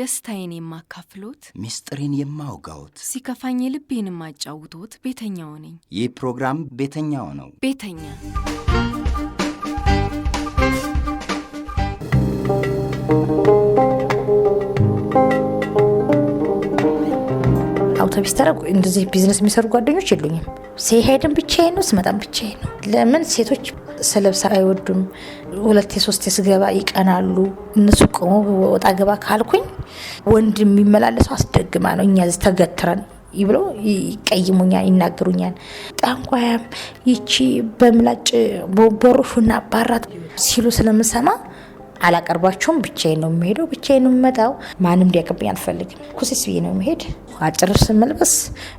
ደስታዬን የማካፍሎት ሚስጥሬን የማውጋውት ሲከፋኝ ልቤን የማጫውቶት ቤተኛው ነኝ። ይህ ፕሮግራም ቤተኛው ነው። ቤተኛ አውቶቢስ ተራ እንደዚህ ቢዝነስ የሚሰሩ ጓደኞች የሉኝም። ሲሄድም ብቻዬን ነው፣ ስመጣም ብቻዬን ነው። ለምን ሴቶች ስለብሳ አይወዱም። ሁለቴ ሶስቴ ስገባ ይቀናሉ። እነሱ ቆሞ ወጣ ገባ ካልኩኝ ወንድ የሚመላለሰው አስደግማ ነው። እኛ እዚህ ተገትረን ይብሎ ይቀይሙኛል፣ ይናገሩኛል። ጠንቋያም ይቺ በምላጭ ቦቦሩሽና አባራት ሲሉ ስለምሰማ አላቀርባቸውም። ብቻዬን ነው የምሄደው፣ ብቻዬን ነው የምመጣው። ማንም እንዲያቀብኝ አልፈልግም። ኩሲስ ብዬ ነው የምሄድ። አጭር ልብስ መልበስ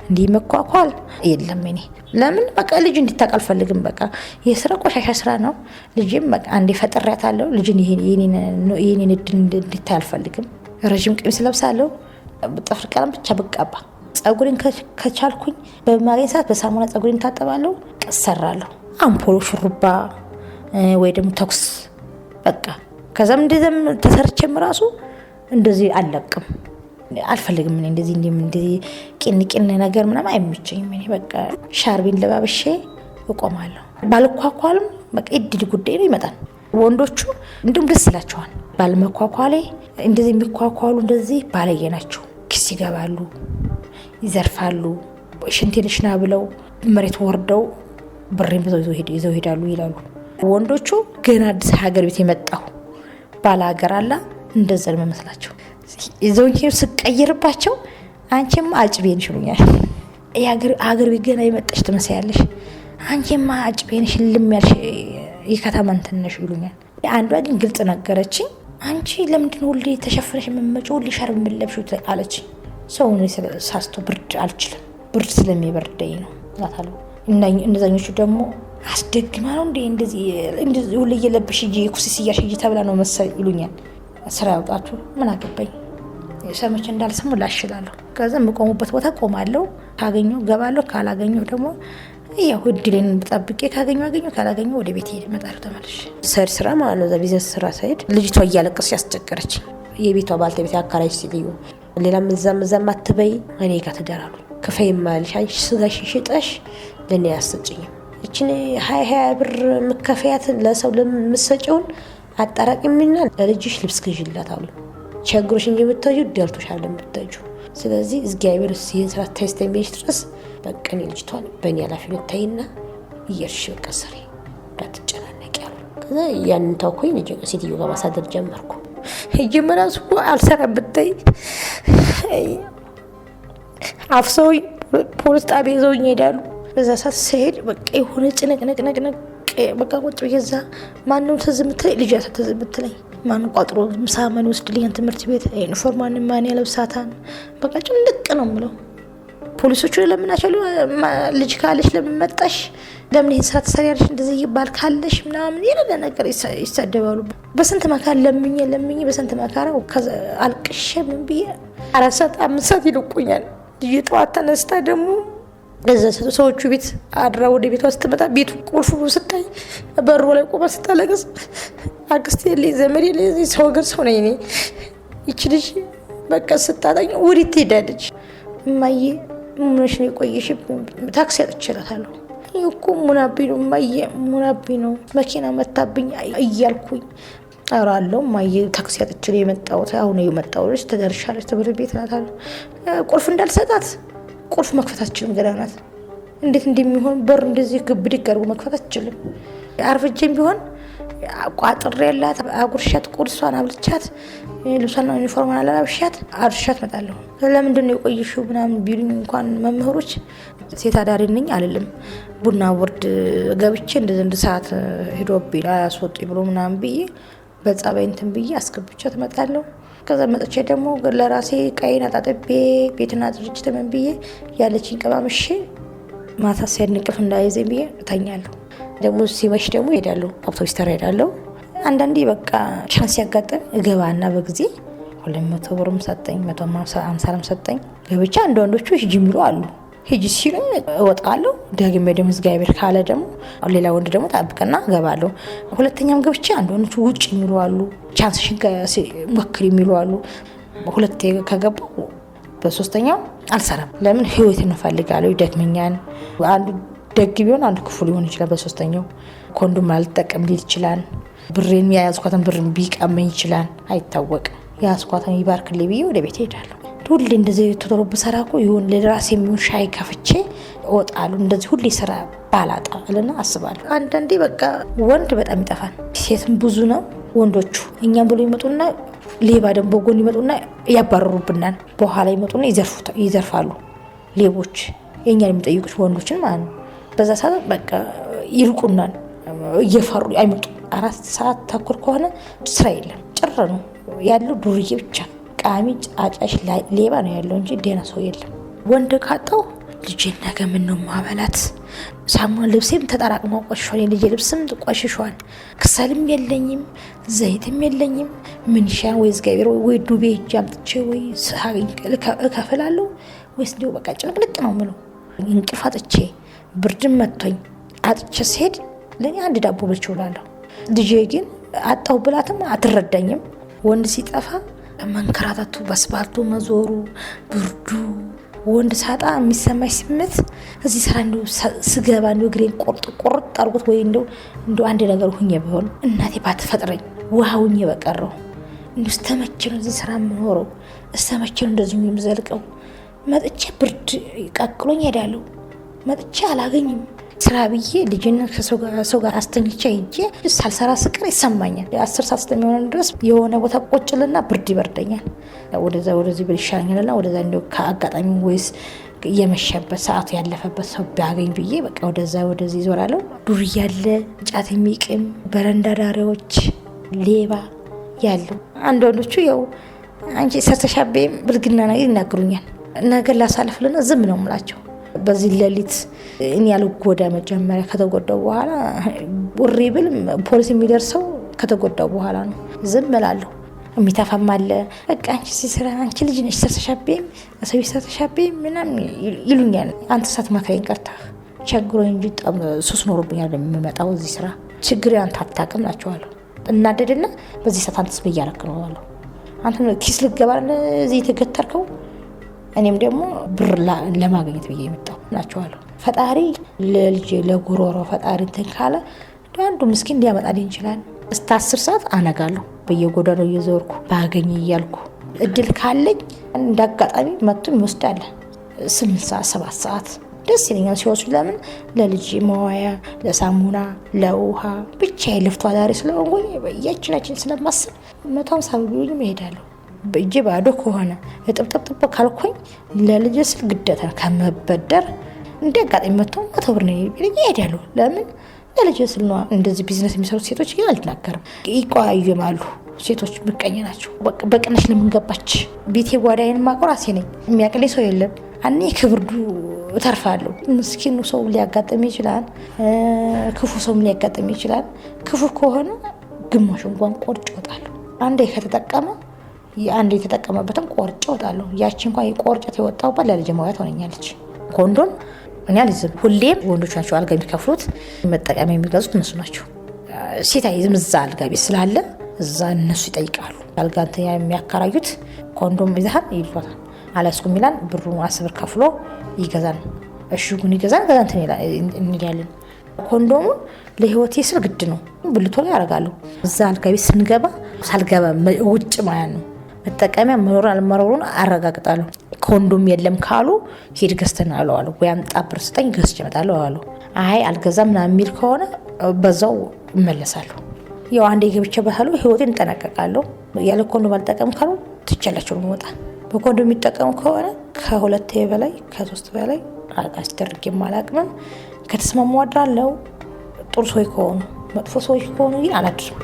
እንዲህ መኳኳል የለም። እኔ ለምን በቃ ልጅ እንዲታውቅ አልፈልግም። በቃ የስራ ቆሻሻ ስራ ነው። ልጅም በቃ አንዴ ፈጥሬያታለሁ። ልጅን የኔን እድል እንዲታይ አልፈልግም። ረጅም ቀሚስ ለብሳለሁ። ጥፍር ቀለም ብቻ ብቀባ፣ ጸጉሬን ከቻልኩኝ በማገኝ ሰዓት በሳሙና ጸጉሬን ታጠባለሁ፣ ቀሰራለሁ። አምፖሎ ሹሩባ ወይ ደግሞ ተኩስ በቃ ከዛም እንደዛም ተሰርቼም ራሱ እንደዚህ አልለቅም አልፈልግም። እኔ እንደዚህ ቂን ነገር ምናምን አይመቸኝም። እኔ በቃ ሻርቢን ለባብሼ እቆማለሁ። ባልኳኳልም በቃ እድል ጉዳይ ነው ይመጣል። ወንዶቹ እንደውም ደስ ይላቸዋል ባልመኳኳሌ። እንደዚህ የሚኳኳሉ እንደዚህ ባለየ ናቸው። ኪስ ይገባሉ፣ ይዘርፋሉ። ሽንቴንሽና ብለው መሬት ወርደው ብሬን ይዘው ሄዳሉ ይላሉ። ወንዶቹ ገና አዲስ ሀገር ቤት የመጣው ባለ ሀገር አላ እንደዛ ነው መስላቸው። ይዘውኝ ስቀይርባቸው አንቺማ አጭቤንሽ ይሉኛል። ሀገር ቤት ገና የመጣሽ ትመስያለሽ፣ አንቺማ አጭቤንሽ ልም ያልሽ የከተማ እንትን ነሽ ይሉኛል። አንዷ ግን ግልጽ ነገረችኝ። አንቺ ለምንድን ነው ሁሌ ተሸፍነሽ የምትመጪው? ሁሌ ሻርብ የምትለብሺው አለች። ሰው ሳስቶ ብርድ አልችልም፣ ብርድ ስለሚበርደኝ ነው እላታለሁ። እነዛኞቹ ደግሞ አስደግማ ነው እንደዚህ ሁሌ እየለብሽ እንጂ ኩሲስ እያልሽ እንጂ ተብላ ነው መሰል ይሉኛል። ስራ ያውጣችሁ ምን አገባኝ። ሰምቼ እንዳልሰሙ ላሽላለሁ። ከዛ የምቆሙበት ቦታ ቆማለሁ። ካገኘሁ ገባለሁ፣ ካላገኘሁ ደግሞ ያው እድሌን ብጠብቄ ካገኘሁ ካላገኘሁ ወደ ቤት እመጣለሁ ተመልሼ። ሰር ስራ ማለት ነው። ቢዝነስ ስራ ሳይድ ልጅቷ እያለቀሰች ያስቸገረች የቤቷ ባልተቤት አካራይ ሲልዩ ሌላም እዛም አትበይ እኔ ጋር ተደራሉ። ከፈይ ማልሽ አንቺ ስጋሽን ሽጠሽ ለኔ ያስጭኝ እቺን 20 ብር መከፈያት ለሰው ለምትሰጪውን አጣራቂምና ለልጅሽ ልብስ ግዢላት አሉ። ቸግሮሽ እንጂ ብትወጁ ደልቶሻል ለምትወጁ። ስለዚህ እግዚአብሔር ሲን ስራ ተስተሚሽ ድረስ በቀን ልጅቷን በእኔ ኃላፊነት ታይና እየርሽ በቀሰሪ እንዳትጨናነቂ ያሉ። ከዛ ያን ታውኩኝ ልጅ ሴትዮ ጋር ማሳደር ጀመርኩ። ይጀምራሱ አልሰራም ብታይ አፍሰው ፖሊስ ጣቢያ ይዘውኝ ሄዳሉ። በዛ ሰዓት ስሄድ በቃ የሆነ ጭንቅንቅ በቃ ቁጭ ብዬዛ ማንም ተዝምትለኝ ልጅ ተዝምትለኝ ማን ቋጥሮ ምሳ ማን ወስድልኝ ትምህርት ቤት ዩኒፎርም ማን ያለብሳታን በቃ ጭንቅ ነው የምለው። ፖሊሶቹ ለምናቸው ልጅ ካለሽ ለምን መጣሽ፣ ለምን ይሄን ስራ ትሰሪያለሽ፣ እንደዚህ ይባል ካለሽ ምናምን የሌለ ነገር ይሳደባሉ። በስንት መካር ለምኝ በስንት መካራ አልቅሼ ምን ብዬ 4 ሰዓት 5 ሰዓት ይልቁኛል። ልጅ ጠዋት ተነስታ ደግሞ ገዛ ሰዎቹ ቤት አድራ ወደ ቤቷ ስትመጣ ቤቱ ቁልፉ ስታይ በሩ ላይ ቆማ ስታለቅስ አክስቴ የለኝ ዘመድ የለኝ ሰው ሀገር ሰው ነኝ እኔ። ይቺ ልጅ በቃ ስታጣኝ ወዴት ትሄዳለች? እማዬ ምንሽ ነው የቆየሽ? ታክሲ አጥቼላታለሁ እኮ ሙናቢ ነው እማዬ ሙናቢ ነው መኪና መታብኝ እያልኩኝ አራለው እማዬ ታክሲ አጥቼ ነው የመጣሁት። አሁን ነው የመጣሁት ተደርሻለች ትምህርት ቤት እላታለሁ። ቁልፍ እንዳልሰጣት ቁልፍ መክፈት አትችልም። ገዳናት እንዴት እንደሚሆን በር እንደዚህ ግብድ ይቀርቡ መክፈት አትችልም። አርፍጄም ቢሆን ቋጥሬላት አጉርሻት ቁርሷን አብልቻት ልብሷን ዩኒፎርሟን አለባብሻት አርሻት መጣለሁ። ለምንድን ነው የቆየሽው ምናምን ቢሉኝ እንኳን መምህሮች ሴት አዳሪ ነኝ አልልም። ቡና ወርድ ገብቼ እንደዚህ ሰዓት ሄዶብኝ አያስወጡኝ ብሎ ምናምን ብዬ በጸባይ እንትን ብዬ አስገብቻት መጣለሁ። ከዛ መጥቼ ደግሞ ለራሴ ቀይና አጣጥቤ ቤትና ድርጅት ምን ብዬ ያለችኝ ቀማምሼ ማታ ሲያንቅልፍ እንዳይዘኝ ብዬ እተኛለሁ። ደግሞ ሲመሽ ደግሞ ሄዳለሁ፣ አውቶቡስ ተራ ሄዳለሁ። አንዳንዴ በቃ ቻንስ ያጋጠም እገባና በጊዜ 200 ብርም ሰጠኝ 150 ሰጠኝ ገብቻ። አንዳንዶቹ ሂጂ የሚሉ አሉ። ሂጂ ሲሉ እወጣለሁ። ደግሜ ደግሞ እግዚአብሔር ካለ ደግሞ ሌላ ወንድ ደግሞ ታብቀና ገባለሁ። ሁለተኛም ገብቼ አንዳንዶቹ ውጭ የሚሉ አሉ፣ ቻንስሽን ሞክሪ የሚሉ አሉ። ሁለቴ ከገባው በሶስተኛው አልሰራም። ለምን ህይወትን እፈልጋለሁ፣ ይደክመኛል። አንዱ ደግ ቢሆን አንዱ ክፉ ሊሆን ይችላል። በሶስተኛው ኮንዶም አልጠቀም ሊል ይችላል። ብሬን ያዝኳትን ብርን ቢቀመኝ ይችላል፣ አይታወቅም። ያዝኳትን ይባርክልኝ ብዬ ወደ ቤት ሄዳለሁ። ሁሌ እንደዚህ ተተሮ በሰራ እኮ ይሁን ለራሴ የሚሆን ሻይ ከፍቼ እወጣለሁ። እንደዚህ ሁሌ ስራ ባላጣ አለና አስባለሁ። አንዳንዴ በቃ ወንድ በጣም ይጠፋል፣ ሴትም ብዙ ነው። ወንዶቹ እኛም ብሎ ይመጡና ሌባ ደግሞ በጎን ይመጡና ያባረሩብናል። በኋላ ይመጡና ይዘርፋሉ ሌቦች፣ የኛን የሚጠይቁት ወንዶችን ማለት ነው። በዛ ሰዓት በቃ ይርቁናል፣ እየፈሩ አይመጡ። 4 ሰዓት ተኩል ከሆነ ስራ የለም፣ ጭር ነው ያለው። ዱርዬ ብቻ ቃሚ አጫሽ ሌባ ነው ያለው እንጂ ደህና ሰው የለም። ወንድ ካጣው ልጄን ነገ ምን ነው ማበላት? ሳሙና ልብሴም ተጠራቅሞ ቆሽሿል፣ የልጄ ልብስም ቆሽሿል። ክሰልም የለኝም ዘይትም የለኝም። ምን ይሻል? ወይ ዝጋቢሮ ወይ ዱቤ ሄጄ አምጥቼ ወይ እከፍላለሁ ወይስ እንዲሁ በቃ ጭንቅንቅ ነው የምለው። እንቅልፍ አጥቼ ብርድም መጥቶኝ አጥቼ ስሄድ ለእኔ አንድ ዳቦ በልቼ እውላለሁ። ልጄ ግን አጣው ብላትም አትረዳኝም። ወንድ ሲጠፋ መንከራተቱ፣ በስባልቱ መዞሩ፣ ብርዱ ወንድ ሳጣ የሚሰማኝ ስሜት እዚህ ስራ እንደው ስገባ እንደው ግሬን ቆርጥ አርጎት ወይ እንደው አንድ ነገር ሁኜ ቢሆን እናቴ ባትፈጥረኝ ውሃ ሁኜ በቀረው እንደው እስተመቼ ነው እዚህ ስራ የምኖረው? እስተመቼ ነው እንደዚህ የምዘልቀው? መጥቼ ብርድ ቀቅሎኝ ሄዳለሁ። መጥቼ አላገኝም ስራ ብዬ ልጅን ከሰው ጋር አስተኝቼ ሄጄ ሳልሰራ ስቀር ይሰማኛል። 10 ሰዓት እስከሚሆን ድረስ የሆነ ቦታ ቆጭልና ብርድ ይበርደኛል። ወደዚህ ብል ይሻለኛልና ወደዛ እንደው ከአጋጣሚ ወይስ የመሸበት ሰዓቱ ያለፈበት ሰው ቢያገኝ ብዬ በቃ ወደዚህ ይዞራለሁ። ዱር ያለ ጫት የሚቅም በረንዳ ዳሪዎች ሌባ ያለው አንዳንዶቹ ያው አንቺ ሰርተሻቤም ብልግና ነገር ይናገሩኛል። ነገር ላሳልፍልና ዝም ነው የምላቸው። በዚህ ሌሊት እኔ ያልጎዳ መጀመሪያ ከተጎዳው በኋላ ውሪ ብል ፖሊስ የሚደርሰው ከተጎዳው በኋላ ነው። ዝም እላለሁ። የሚተፋም አለ በቃ አንቺ ሲሰራ አንቺ ልጅ ነሽ ሰርተሻቤም ሰው ሰርተሻቤም ምናምን ይሉኛል። አንተ ሳትመክረኝ ቀርተህ ቸግሮኝ እንጂ ሱስ ኖሮብኛል የምመጣው እዚህ ስራ። ችግር አንተ አታውቅም ናቸዋለሁ። እናደድና በዚህ ሰዓት አንተስ በያለክ ነው አለው። አንተ ኪስ ልገባ እዚህ የተገተርከው እኔም ደግሞ ብር ለማግኘት ብዬ የመጣው ናቸዋለሁ። ፈጣሪ ለልጄ ለጉሮሮ ፈጣሪ እንትን ካለ አንዱ ምስኪን ሊያመጣልኝ ይችላል። እስከ 10 ሰዓት አነጋለሁ በየጎዳናው እየዞርኩ ባገኝ እያልኩ እድል ካለኝ እንዳጋጣሚ መጥቶ ይወስዳል። 8 ሰዓት 7 ሰዓት ደስ ይለኛል ሲወስዱ። ለምን ለልጄ መዋያ፣ ለሳሙና፣ ለውሃ ብቻ የልፍቷ ዳሪ ስለሆንኩኝ ያችናችን ስለማስብ 150 ብር እሄዳለሁ። በእጄ ባዶ ከሆነ እጥብጥብ ካልኩኝ ለልጄ ስል ግዴታ ከመበደር እንደ አጋጣሚ መጥቶ 100 ብር ነው ይሄዳሉ። ለምን ለልጄ ስል ነው። እንደዚህ ቢዝነስ የሚሰሩት ሴቶች ግን አልናገርም፣ ይቆያዩማሉ። ሴቶች ምቀኛ ናቸው። በቅናሽ ለምን ገባች? ቤቴ ጓዳዬን ማቆራሴ ነኝ፣ የሚያቅልኝ ሰው የለም። እኔ ክብርዱ እተርፋለሁ። ምስኪኑ ሰው ሊያጋጥም ይችላል፣ ክፉ ሰው ሊያጋጥም ይችላል። ክፉ ከሆነ ግማሽ እንኳን ቆርጬ እወጣለሁ። አንዴ ከተጠቀመ አንዴ የተጠቀመበትን ቆርጬ እወጣለሁ። ያቺ እንኳን የቆርጬት የወጣውበት ለልጅ ማውያት ሆነኛለች። ኮንዶም እኔ አልይዝም። ሁሌም ወንዶች ናቸው አልጋ የሚከፍሉት፣ መጠቀሚያ የሚገዙት እነሱ ናቸው። ሴት አይዝም። እዛ አልጋ ቤት ስላለ እዛ እነሱ ይጠይቃሉ። አልጋ እንትን የሚያከራዩት ኮንዶም ይዘሃል ይሏታል። አላስኩም ይላል። ብሩ 10 ብር ከፍሎ ይገዛል። እሽጉን ይገዛል። ከዛ እንላለን። ኮንዶሙ ለህይወቴ ስል ግድ ነው። ብልቶ ላይ ያደርጋሉ። እዛ አልጋ ቤት ስንገባ ሳልገባ ውጭ ማለት ነው መጠቀሚያ መኖር አለመኖሩን አረጋግጣለሁ። ኮንዶም የለም ካሉ ሄድ ገዝተን አለዋለሁ፣ ወይ አምጣ ብር ስጠኝ ገዝቼ እመጣለሁ አሉ። አይ አልገዛም ምናምን የሚል ከሆነ በዛው እመለሳለሁ። ያው አንዴ ገብቼበታለሁ፣ ህይወቴን እንጠነቀቃለሁ። ያለ ኮንዶም አልጠቀም ካሉ ትችላላችሁ ነው ወጣ። በኮንዶም የሚጠቀሙ ከሆነ ከ2 በላይ ከ3 በላይ አስደርጌ ማላቅም። ከተስማሙ አድራለሁ። ጥሩ ሰዎች ከሆኑ መጥፎ ሰዎች ከሆኑ ግን አላድርም።